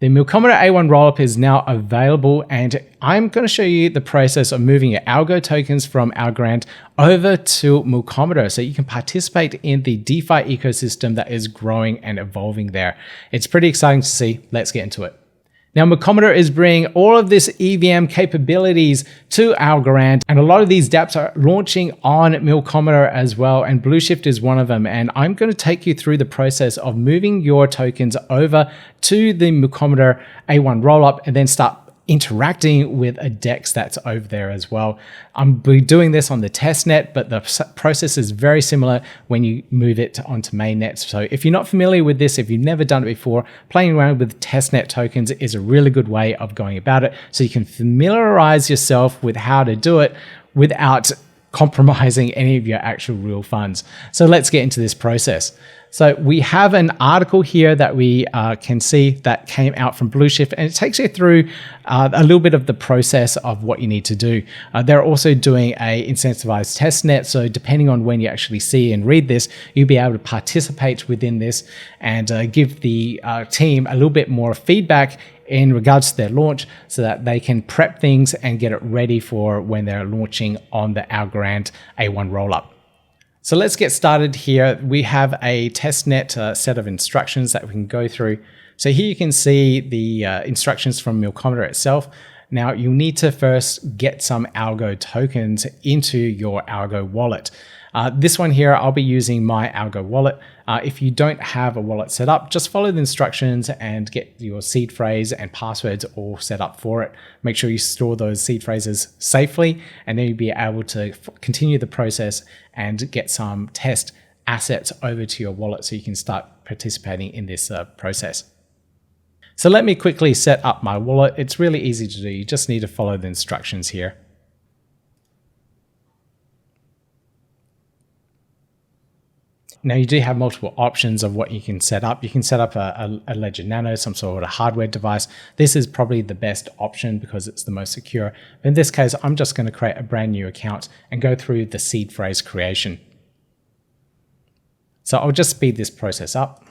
The Milkomeda A1 Rollup is now available, and I'm going to show you the process of moving your ALGO tokens from Algorand over to Milkomeda so you can participate in the DeFi ecosystem that is growing and evolving there. It's pretty exciting to see. Let's get into it. Now, Milkomeda is bringing all of this EVM capabilities to Algorand, and a lot of these dApps are launching on Milkomeda as well, and Blueshift is one of them. And I'm going to take you through the process of moving your tokens over to the Milkomeda A1 Rollup and then start interacting with a DEX that's over there as well. I'm doing this on the testnet, but the process is very similar when you move it onto mainnet. So if you're not familiar with this, if you've never done it before, playing around with testnet tokens is a really good way of going about it. So you can familiarize yourself with how to do it without compromising any of your actual real funds. So let's get into this process. So we have an article here that we can see that came out from Blueshift, and it takes you through a little bit of the process of what you need to do. They're also doing a incentivized testnet, so depending on when you actually see and read this, you'll be able to participate within this and give the team a little bit more feedback in regards to their launch so that they can prep things and get it ready for when they're launching on the Algorand A1 Rollup. So let's get started here. We have a testnet set of instructions that we can go through. So here you can see the instructions from Milkomeda itself. Now you'll need to first get some ALGO tokens into your ALGO wallet. This one here, I'll be using my ALGO wallet. If you don't have a wallet set up, just follow the instructions and get your seed phrase and passwords all set up for it. Make sure you store those seed phrases safely, and then you'll be able to continue the process and get some test assets over to your wallet so you can start participating in this process. So let me quickly set up my wallet. It's really easy to do. You just need to follow the instructions here. Now you do have multiple options of what you can set up. You can set up a Ledger Nano, some sort of hardware device. This is probably the best option because it's the most secure. In this case, I'm just going to create a brand new account and go through the seed phrase creation. So I'll just speed this process up.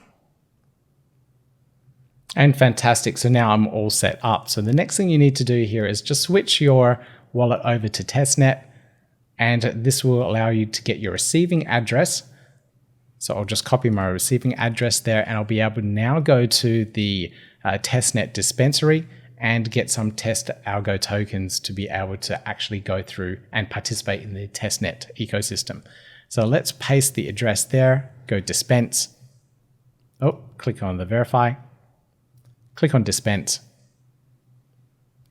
And fantastic. So now I'm all set up. So the next thing you need to do here is just switch your wallet over to testnet, and this will allow you to get your receiving address. So I'll just copy my receiving address there, and I'll be able to now go to the testnet dispensary and get some test ALGO tokens to be able to actually go through and participate in the testnet ecosystem. So let's paste the address there, go dispense. Oh, click on the verify, click on dispense.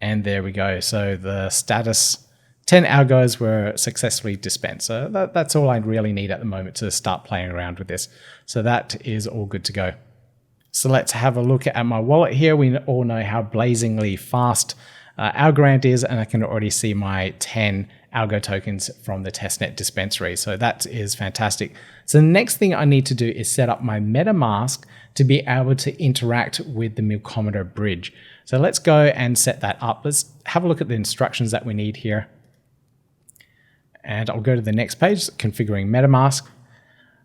And there we go. So the status, 10 ALGOs were successfully dispensed. So that's all I really need at the moment to start playing around with this. So that is all good to go. So let's have a look at my wallet here. We all know how blazingly fast Algorand is, and I can already see my 10 ALGO tokens from the testnet dispensary. So that is fantastic. So the next thing I need to do is set up my Metamask to be able to interact with the Milkomeda Bridge. So let's go and set that up. Let's have a look at the instructions that we need here. And I'll go to the next page, configuring MetaMask.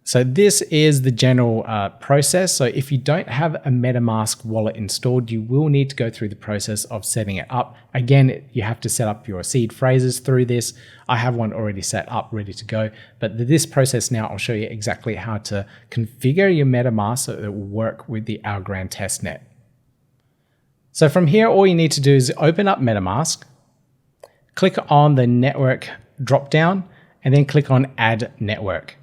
So this is the general process. So if you don't have a MetaMask wallet installed, you will need to go through the process of setting it up. Again, you have to set up your seed phrases through this. I have one already set up, ready to go. But this process now, I'll show you exactly how to configure your MetaMask so that it will work with the Algorand testnet. So from here, all you need to do is open up MetaMask, click on the network drop down, and then click on Add Network.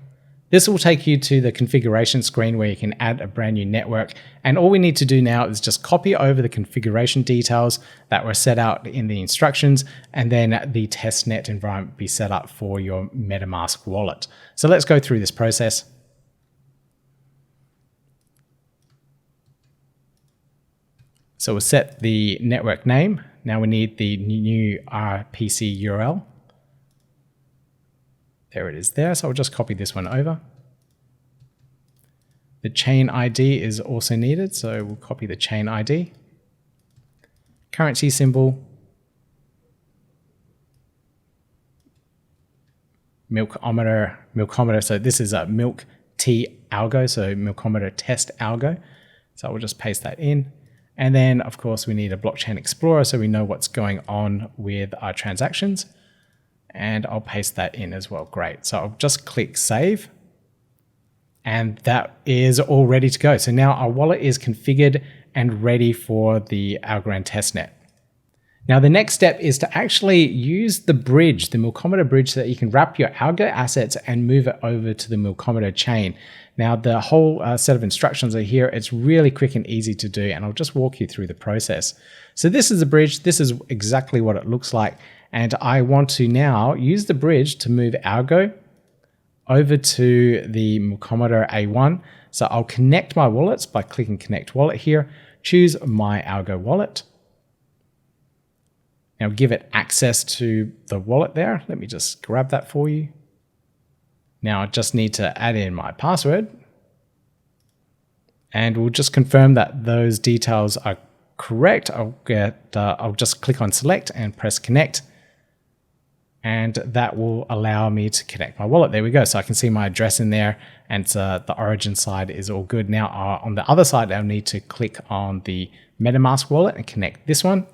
This will take you to the configuration screen where you can add a brand new network. And all we need to do now is just copy over the configuration details that were set out in the instructions, and then the testnet environment be set up for your MetaMask wallet. So let's go through this process. So we'll set the network name. Now we need the new RPC URL. There it is there. So I'll just copy this one over. The chain ID is also needed. So we'll copy the chain ID. Currency symbol. Milkomeda. So this is a milkALGO. So Milkomeda test algo. So I will just paste that in. And then of course we need a blockchain explorer so we know what's going on with our transactions. And I'll paste that in as well. Great. So I'll just click save. And that is all ready to go. So now our wallet is configured and ready for the Algorand testnet. Now the next step is to actually use the bridge, the Milkomeda bridge, so that you can wrap your ALGO assets and move it over to the Milkomeda chain. Now the whole set of instructions are here. It's really quick and easy to do, and I'll just walk you through the process. So this is the bridge. This is exactly what it looks like. And I want to now use the bridge to move ALGO over to the Milkomeda A1. So I'll connect my wallets by clicking Connect Wallet here, choose my ALGO wallet. Now give it access to the wallet there. Let me just grab that for you. Now I just need to add in my password. And we'll just confirm that those details are correct. I'll just click on select and press connect. And that will allow me to connect my wallet. There we go. So I can see my address in there, and the origin side is all good. Now on the other side, I'll need to click on the Metamask wallet and connect this one.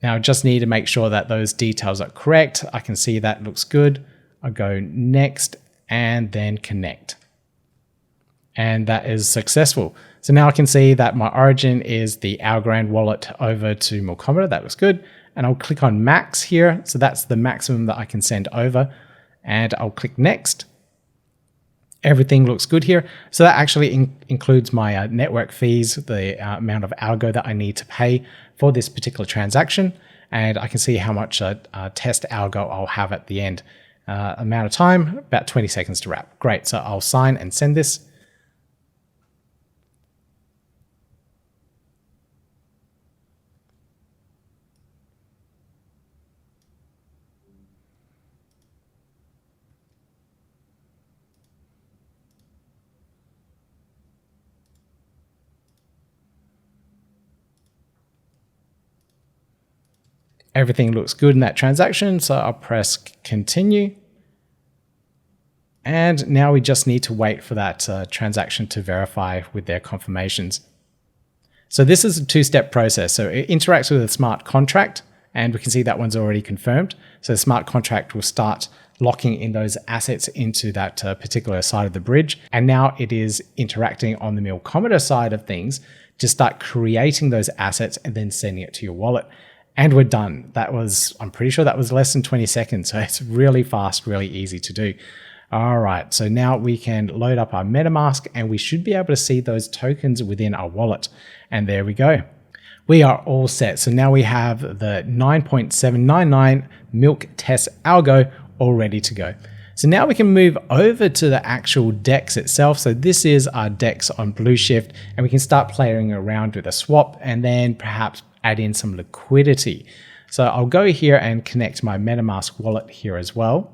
Now I just need to make sure that those details are correct. I can see that looks good. I'll go next and then connect. And that is successful. So now I can see that my origin is the Algorand wallet over to Milkomeda. That looks good. And I'll click on max here. So that's the maximum that I can send over. And I'll click next. Everything looks good here. So that actually includes my network fees, the amount of ALGO that I need to pay for this particular transaction. And I can see how much test ALGO I'll have at the end. Amount of time, about 20 seconds to wrap. Great. So I'll sign and send this. Everything looks good in that transaction, so I'll press continue. And now we just need to wait for that transaction to verify with their confirmations. So this is a two-step process. So it interacts with a smart contract, and we can see that one's already confirmed. So the smart contract will start locking in those assets into that particular side of the bridge. And now it is interacting on the Milkomeda side of things to start creating those assets and then sending it to your wallet. And we're done. I'm pretty sure that was less than 20 seconds. So it's really fast, really easy to do. All right, so now we can load up our MetaMask and we should be able to see those tokens within our wallet. And there we go. We are all set. So now we have the 9.799 Milk Test Algo all ready to go. So now we can move over to the actual DEX itself. So this is our DEX on Blueshift, and we can start playing around with a swap and then perhaps add in some liquidity. So I'll go here and connect my MetaMask wallet here as well.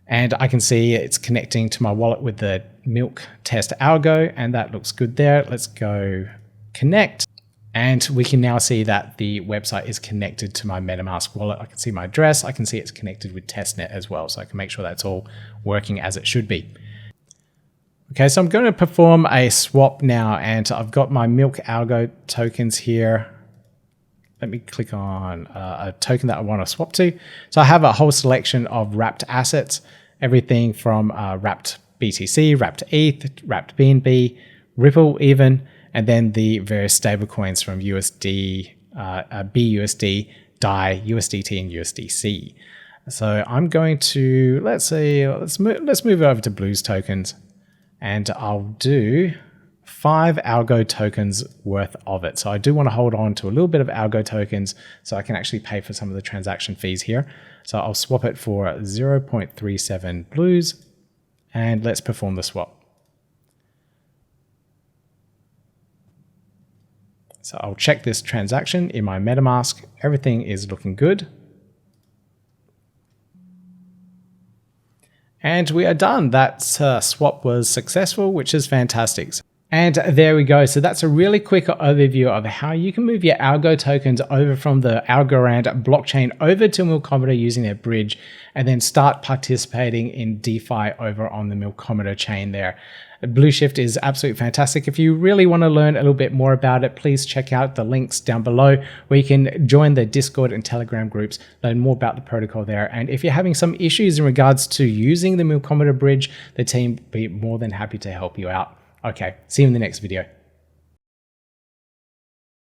And I can see it's connecting to my wallet with the Milk Test Algo, and that looks good there. Let's go connect. And we can now see that the website is connected to my MetaMask wallet. I can see my address. I can see it's connected with Testnet as well. So I can make sure that's all working as it should be. Okay, so I'm going to perform a swap now, and I've got my milkALGO tokens here. Let me click on a token that I want to swap to. So I have a whole selection of wrapped assets, everything from wrapped BTC, wrapped ETH, wrapped BNB, Ripple even, and then the various stablecoins from USD, BUSD, DAI, USDT, and USDC. So I'm going to, let's move over to Blues tokens. And I'll do 5 ALGO tokens worth of it. So I do want to hold on to a little bit of ALGO tokens so I can actually pay for some of the transaction fees here. So I'll swap it for 0.37 Blues, and let's perform the swap. So I'll check this transaction in my MetaMask. Everything is looking good. And we are done. That swap was successful, which is fantastic. And there we go. So that's a really quick overview of how you can move your ALGO tokens over from the Algorand blockchain over to Milkomeda using their bridge, and then start participating in DeFi over on the Milkomeda chain there. Blueshift is absolutely fantastic. If you really want to learn a little bit more about it, please check out the links down below where you can join the Discord and Telegram groups, learn more about the protocol there. And if you're having some issues in regards to using the Milkomeda bridge, the team will be more than happy to help you out. Okay, see you in the next video.